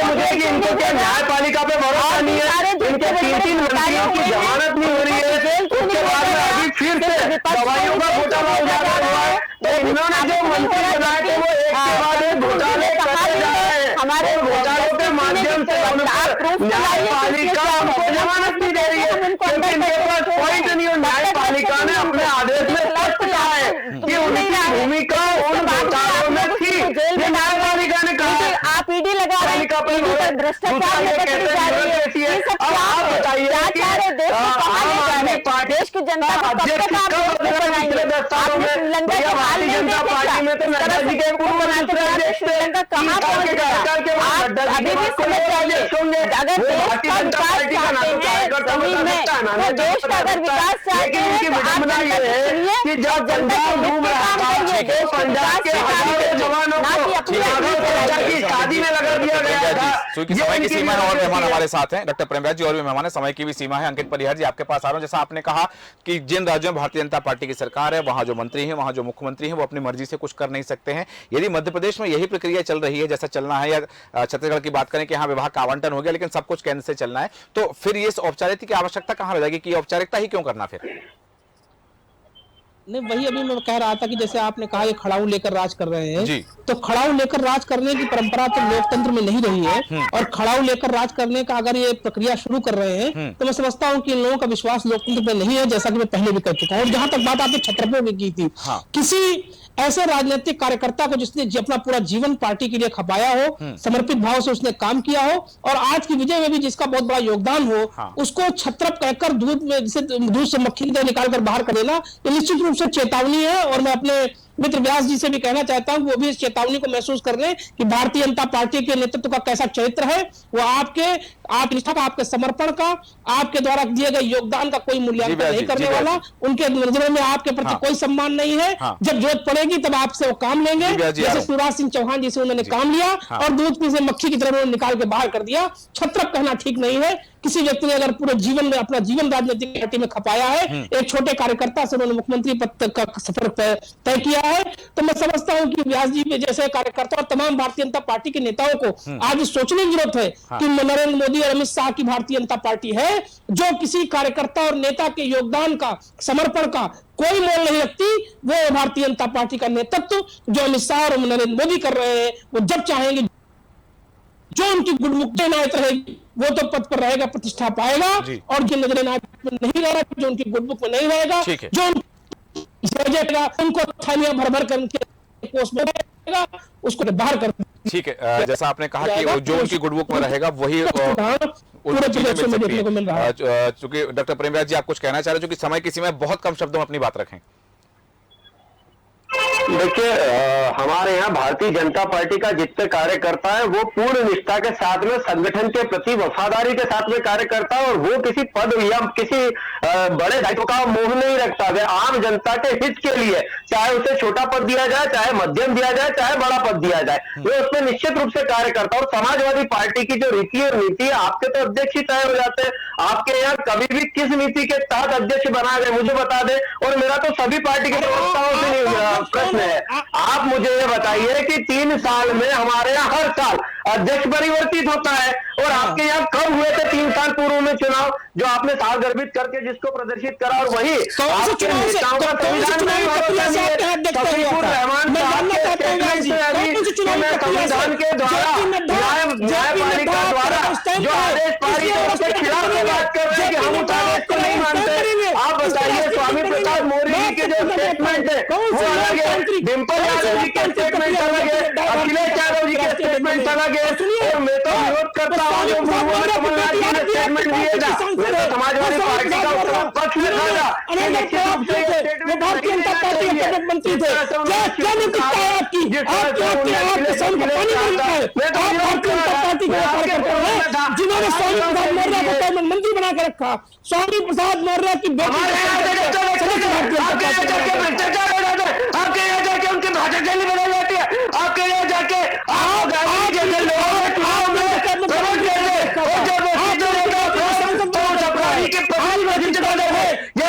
मुझे कि इनको क्या न्यायपालिका पे भरोसा नहीं है, इनके 3 मंत्रियों की जमानत नहीं हो रही है, उसके बाद अभी फिर से दवाइयों का घोटाला उजागर हुआ है। तो इन्होंने जो मंत्री बनाए थे वो एक के बाद एक घोटाले करते जा रहे हैं। हमारे घोटालों के माध्यम से न्यायपालिका उनको जमानत नहीं दे रही है, क्योंकि इनके पास पॉइंट नहीं है। न्यायपालिका ने अपने आदेश में स्पष्ट कहा है कि उनकी भूमिका उन घोटालों में थी। ये न्यायपालिका ने कहा है।
आप ईडी लगा रहे हैं, भ्रष्टाचार में पकड़ी जा रही है। ये सब क्या
बताइए,
देश की जनता को कब तक आप बनाएंगे?
स्थानों में, भैया भारतीय जनता पार्टी में तो नड्डा जी के पूर्व दूसरे अध्यक्ष थे, 3 साल के कार्यकाल के बाद नड्डा जी के बाद कोई और अध्यक्ष होंगे, वो भारतीय जनता पार्टी का ना तो कार्यकर्ता बता सकता है ना नेता बता सकता है। लेकिन इनकी विडंबना ये है कि जब पंजाब डूब रहा था तो पंजाब के हजारों जवानों को की शादी में लगा दिया गया था।
क्योंकि समय की सीमा है और मेहमान हमारे साथ हैं डॉक्टर प्रेमराज जी और भी मेहमान है, समय की भी सीमा है। अंकित परिहार जी आपके पास आ रहा हूं। जैसा आपने कहा कि जिन राज्यों में भारतीय जनता पार्टी की सरकार है वहां जो मंत्री हैं, वहां जो मुख्यमंत्री हैं, वो अपनी मर्जी से कुछ कर नहीं सकते हैं। यदि मध्य प्रदेश में यही प्रक्रिया चल रही है जैसा चलना है, या छत्तीसगढ़ की बात करें कि यहाँ विभाग का आवंटन हो गया लेकिन सब कुछ केंद्र से चलना है, तो फिर ये औपचारिकता की आवश्यकता कहां रह जाएगी कि औपचारिकता ही क्यों करना फिर?
नहीं, वही अभी मैं कह रहा था कि जैसे आपने कहा ये खड़ाऊ लेकर राज कर रहे हैं
जी।
तो खड़ाऊ लेकर राज करने की परंपरा तो लोकतंत्र में नहीं रही है, और खड़ाऊ लेकर राज करने का अगर ये प्रक्रिया शुरू कर रहे हैं तो मैं समझता हूँ कि इन लोगों का विश्वास लोकतंत्र में नहीं है, जैसा कि मैं पहले भी कर चुका हूँ। और जहां तक बात आपने छत्रपों की की थी, किसी ऐसे राजनीतिक कार्यकर्ता को जिसने अपना पूरा जीवन पार्टी के लिए खपाया हो, समर्पित भाव से उसने काम किया हो, और आज की विजय में भी जिसका बहुत बड़ा योगदान हो, उसको छत्रप कहकर दूध से मक्खी निकालकर बाहर कर देना, ये निश्चित रूप से चेतावनी है। और मैं अपने मित्र व्यास जी से भी कहना चाहता हूं वो भी इस चेतावनी को महसूस कर लें कि भारतीय जनता पार्टी के नेतृत्व का कैसा चरित्र है, वो आप निष्ठा का, आपके समर्पण का, आपके द्वारा दिए गए योगदान का कोई मूल्यांकन नहीं करने वाला, उनके नजरों में आपके प्रति कोई सम्मान नहीं है। जब जरूरत पड़ेगी तब आपसे वो काम लेंगे, जैसे शिवराज सिंह चौहान जी से उन्होंने काम लिया और दूध पी से मक्खी की तरह उन्होंने निकाल के बाहर कर दिया। छत्रप कहना ठीक नहीं है। किसी व्यक्ति ने अगर पूरे जीवन में अपना जीवन राजनीतिक पार्टी में खपाया है, एक छोटे कार्यकर्ता से उन्होंने मुख्यमंत्री पद का सफर तय किया है, तो मैं समझता हूं कि व्यास जी जैसे कार्यकर्ता और तमाम भारतीय जनता पार्टी के नेताओं को आज सोचने की जरूरत है कि नरेंद्र मोदी और अमित शाह की भारतीय जनता पार्टी है जो किसी कार्यकर्ता और नेता के योगदान का, समर्पण का कोई मोल नहीं रखती। वो भारतीय जनता पार्टी का नेतृत्व जो अमित शाह और नरेंद्र मोदी कर रहे हैं, वो जब चाहेंगे जो उनकी गुणमुख नायक रहेगी वो तो पद पर रहेगा, प्रतिष्ठा पाएगा, और जो नजर नायक में नहीं रहेगा, जो उनकी गुणमुख में नहीं रहेगा, जो उनको थालियां भर भर कर उनके पोस्ट में रहेगा, उसको बाहर कर।
ठीक है, जैसा आपने कहा कि जो उनकी गुडबुक में रहेगा वही पूरे प्रदेश में देखने को मिल रहा है। चूंकि डॉक्टर प्रेमराज जी आप कुछ कहना चाह रहे हो, क्योंकि समय किसी में बहुत कम शब्दों में अपनी बात रखें।
देखिए, हमारे यहाँ भारतीय जनता पार्टी का जितने कार्यकर्ता है वो पूर्ण निष्ठा के साथ में संगठन के प्रति वफादारी के साथ में कार्य करता है, और वो किसी पद या किसी बड़े दायित्व का मोह नहीं रखता। वे आम जनता के हित के लिए, चाहे उसे छोटा पद दिया जाए, चाहे मध्यम दिया जाए, चाहे बड़ा पद दिया जाए, वो उसमें निश्चित रूप से कार्य करता है। और समाजवादी पार्टी की जो रीति और नीति है, आपके तो अध्यक्ष ही तय हो जाते हैं। आपके यहाँ कभी भी किस नीति के तहत अध्यक्ष बना गए मुझे बता दे, और मेरा तो सभी पार्टी के प्रवक्ताओं से प्रश्न है, आप मुझे ये बताइए कि 3 साल में हमारे यहाँ हर साल अध्यक्ष परिवर्तित होता है, और आपके यहाँ कब हुए थे 3 साल पूर्व में चुनाव जो आपने साल गर्भित करके जिसको प्रदर्शित करा, और वही आपके नेताओं का संविधान संविधान के द्वारा न्यायपालिका द्वारा जो आदेश पारित है उसके खिलाफ बात कर रहे हैं कि हम उस आदेश को नहीं मानते। आप बताइए, स्वामी प्रसाद मौर्य जी के जो स्टेटमेंट है वो अलग है, डिम्पल यादव जी के स्टेटमेंट अलग है, अखिलेश यादव जी के स्टेटमेंट अलग है, और मैं तो विरोध करता हूँ जो कमलनाथ जी ने स्टेटमेंट दिए था, मैं तो समाजवादी पार्टी का पक्ष में था। भारतीय जनता पार्टी के मंत्री थे, क्या नैतिकता है आपकी? जिन्होंने स्वामी प्रसाद मौर्य को कैबिनेट मंत्री बना के रखा, स्वामी प्रसाद मौर्य की आपके यहाँ जाके उनकी भाषा शैली बदल जाती है, आपके यहाँ जाके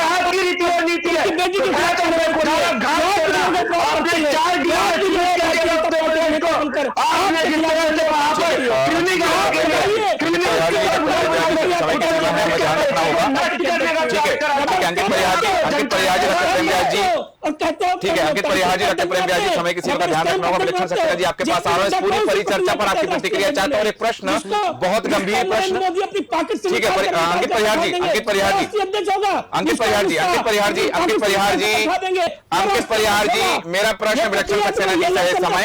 आपकी रीति और नीति है।
ठीक है, अंकित परिहार जी, डॉक्टर प्रेमराज जी, समय की सीमा का ध्यान रखना होगा। विलक्षण सक्सेना जी आपके पास आ रहा है, इस पूरी परिचर्चा पर आपकी प्रतिक्रिया चाहता हूँ। एक प्रश्न, बहुत गंभीर प्रश्न। ठीक है, अंकित परिहार जी, अंकित परिहार जी, अंकित परिहार जी, अंकित परिहार जी, अंकित परिहार जी, अंकित परिहार जी, मेरा प्रश्न विलक्षण सक्सेना जी से इस समय,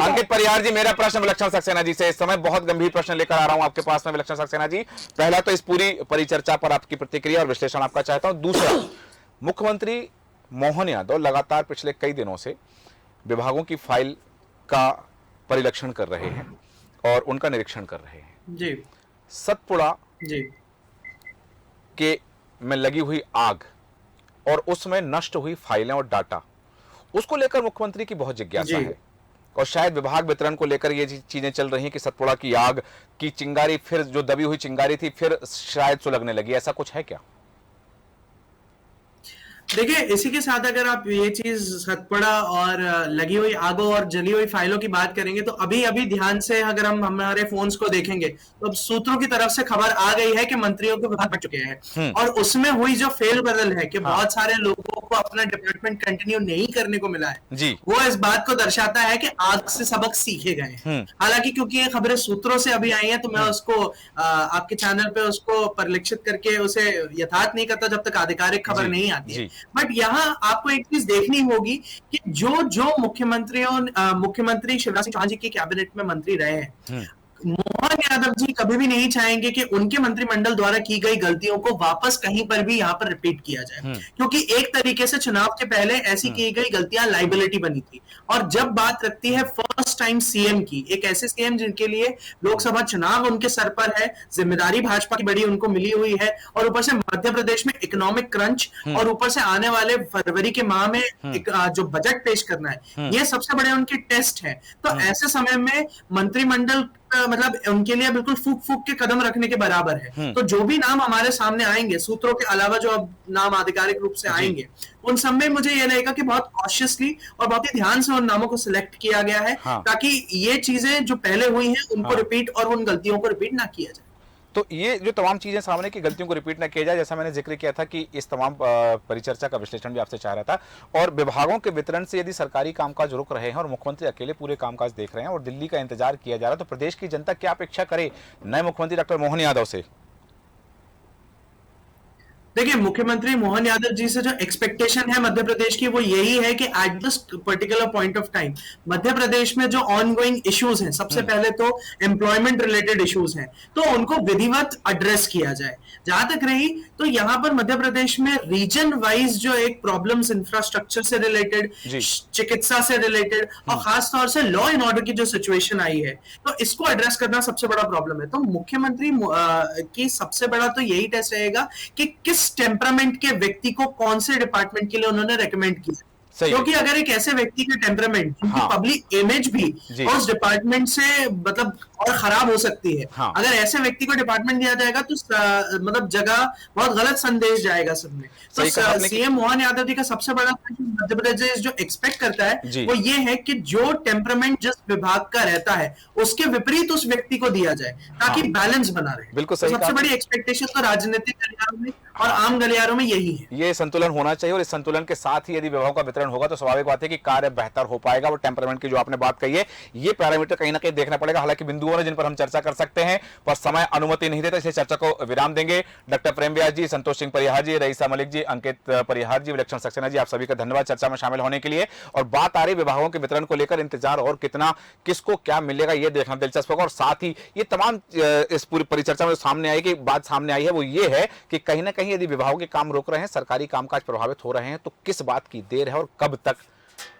अंकित परिहार जी, मेरा प्रश्न विलक्षण सक्सेना जी से इस समय बहुत गंभीर प्रश्न लेकर आ रहा हूं आपके पास में विलक्षण सक्सेना जी। पहला तो इस पूरी परिचर्चा पर आपकी प्रतिक्रिया और विश्लेषण आपका चाहता हूं। दूसरा, मुख्यमंत्री मोहन यादव लगातार पिछले कई दिनों से विभागों की फाइल का परिलक्षण कर रहे हैं और उनका निरीक्षण कर रहे हैं।
जी
सतपुड़ा
जी
के में लगी हुई आग और उसमें नष्ट हुई फाइलें और डाटा, उसको लेकर मुख्यमंत्री की बहुत जिज्ञासा है और शायद विभाग वितरण को लेकर ये चीजें चल रही हैं कि सतपुड़ा की आग की चिंगारी, फिर जो दबी हुई चिंगारी थी फिर शायद सुलगने लगी। ऐसा कुछ है क्या?
देखिए, इसी के साथ अगर आप ये चीज सतपुड़ा और लगी हुई आगों और जली हुई फाइलों की बात करेंगे तो अभी अभी ध्यान से अगर हम हमारे फोन्स को देखेंगे तो अब सूत्रों की तरफ से खबर आ गई है कि मंत्रियों के विभाग बढ़ चुके हैं और उसमें हुई जो फेल बदल है कि बहुत सारे लोगों को अपना डिपार्टमेंट कंटिन्यू नहीं करने को मिला है
जी।
वो इस बात को दर्शाता है कि आग से सबक सीखे गए हैं। हालांकि क्योंकि ये खबरें सूत्रों से अभी आई हैं तो मैं उसको आपके चैनल पे उसको परिलक्षित करके उसे यथार्थ नहीं करता जब तक आधिकारिक खबर नहीं आती है। बट यहाँ आपको एक चीज देखनी होगी कि जो मुख्यमंत्री शिवराज सिंह चौहान जी के कैबिनेट में मंत्री रहे हैं, मोहन यादव जी कभी भी नहीं चाहेंगे कि उनके मंत्रिमंडल द्वारा की गई गलतियों को वापस कहीं पर भी यहाँ पर रिपीट किया जाए, क्योंकि एक तरीके से चुनाव के पहले ऐसी की गई गलतियां लाइबिलिटी बनी थी। और जब बात रखती है फर्स्ट टाइम सीएम की, एक ऐसे सीएम जिनके लिए लोकसभा चुनाव उनके सर पर है, जिम्मेदारी भाजपा की बड़ी उनको मिली हुई है और ऊपर से मध्य प्रदेश में इकोनॉमिक क्रंच और ऊपर से आने वाले फरवरी के माह में जो बजट पेश करना है, ये सबसे बड़े उनके टेस्ट है। तो ऐसे समय में मंत्रिमंडल मतलब उनके लिए बिल्कुल फूक फूक के कदम रखने के बराबर है। तो जो भी नाम हमारे सामने आएंगे, सूत्रों के अलावा जो अब नाम आधिकारिक रूप से आएंगे, उन सब में मुझे ये लगेगा कि बहुत कॉशियसली और बहुत ही ध्यान से उन नामों को सिलेक्ट किया गया है ताकि ये चीजें जो पहले हुई हैं उनको रिपीट और उन गलतियों को रिपीट ना किया जाए।
तो ये जो तमाम चीजें सामने की गलतियों को रिपीट न किया जाए, जैसा मैंने जिक्र किया था कि इस तमाम परिचर्चा का विश्लेषण भी आपसे चाह रहा था। और विभागों के वितरण से यदि सरकारी कामकाज रुक रहे हैं और मुख्यमंत्री अकेले पूरे कामकाज देख रहे हैं और दिल्ली का इंतजार किया जा रहा है, तो प्रदेश की जनता क्या अपेक्षा करे नए मुख्यमंत्री डॉक्टर मोहन यादव से?
देखिए, मुख्यमंत्री मोहन यादव जी से जो एक्सपेक्टेशन है मध्य प्रदेश की वो यही है कि at this particular point of time Madhya Pradesh में जो ऑनगोइंग इश्यूज हैं, सबसे पहले तो एम्प्लॉयमेंट रिलेटेड इश्यूज हैं, तो उनको विधिवत एड्रेस किया जाए। जहां तक रही तो यहाँ पर मध्य प्रदेश में रीजन वाइज जो एक प्रॉब्लम्स इंफ्रास्ट्रक्चर से रिलेटेड, चिकित्सा से रिलेटेड और खासतौर से लॉ एंड ऑर्डर की जो सिचुएशन आई है, तो इसको एड्रेस करना सबसे बड़ा प्रॉब्लम है। तो मुख्यमंत्री की सबसे बड़ा तो यही टेस्ट रहेगा कि किस टेम्परामेंट के व्यक्ति को कौन से डिपार्टमेंट के लिए उन्होंने रेकमेंड किया, क्योंकि अगर एक ऐसे व्यक्ति का टेम्परामेंट, पब्लिक इमेज भी उस डिपार्टमेंट से मतलब और खराब हो सकती है। अगर ऐसे व्यक्ति को डिपार्टमेंट दिया जाएगा तो मतलब जगह बहुत गलत संदेश जाएगा सबने। तो सीएम मोहन यादव जी का सबसे बड़ा मध्य प्रदेश जो एक्सपेक्ट करता है वो ये है कि जो टेम्परामेंट जिस विभाग का रहता है उसके विपरीत उस व्यक्ति को दिया जाए ताकि बैलेंस बना रहे।
बिल्कुल सही।
सबसे बड़ी एक्सपेक्टेशन तो राजनीतिक गलियारों में और आम गलियारों में यही है।
ये संतुलन होना चाहिए और इस संतुलन के साथ ही यदि विभागों का वितरण होगा तो स्वाभाविक बात है कि कार्य बेहतर हो पाएगा। वो टेम्परामेंट की जो आपने बात कही है, ये पैरामीटर कहीं ना कहीं देखना पड़ेगा। हालांकि बिंदुओं ने जिन पर हम चर्चा कर सकते हैं पर समय अनुमति नहीं देता, इसलिए चर्चा को विराम देंगे। डॉक्टर प्रेम व्यास जी, संतोष सिंह परिहार जी, रईसा मलिक जी, अंकित परिहार जी, विलक्षण सक्सेना जी, आप सभी का धन्यवाद चर्चा में शामिल होने के लिए। और बात आ रही विभागों के वितरण को लेकर, इंतजार और कितना, किसको क्या मिलेगा ये देखना दिलचस्प होगा। और साथ ही ये तमाम इस पूरी परिचर्चा में सामने आई कि बात सामने आई है वो ये है कि कहीं ना कहीं यदि विभागों के काम रोक रहे हैं, सरकारी कामकाज प्रभावित हो रहे हैं, तो किस बात की देर है और कब तक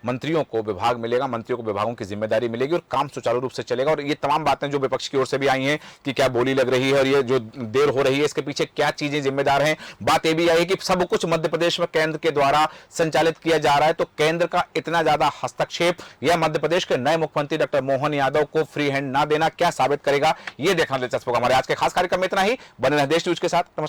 मंत्रियों को विभाग मिलेगा, मंत्रियों को विभागों की जिम्मेदारी मिलेगी और काम सुचारू रूप से चलेगा। और ये तमाम बातें जो विपक्ष की ओर से भी आई हैं कि क्या बोली लग रही है और ये जो देर हो रही है इसके पीछे क्या चीजें जिम्मेदार हैं। बात ये भी आई कि सब कुछ मध्य प्रदेश में केंद्र के द्वारा संचालित किया जा रहा है, तो केंद्र का इतना ज्यादा हस्तक्षेप या मध्य प्रदेश के नए मुख्यमंत्री डॉक्टर मोहन यादव को फ्री हैंड ना देना क्या साबित करेगा, ये देखना दिलचस्प होगा। हमारे आज के खास कार्यक्रम में इतना ही। बने रहें देश न्यूज के साथ। नमस्कार।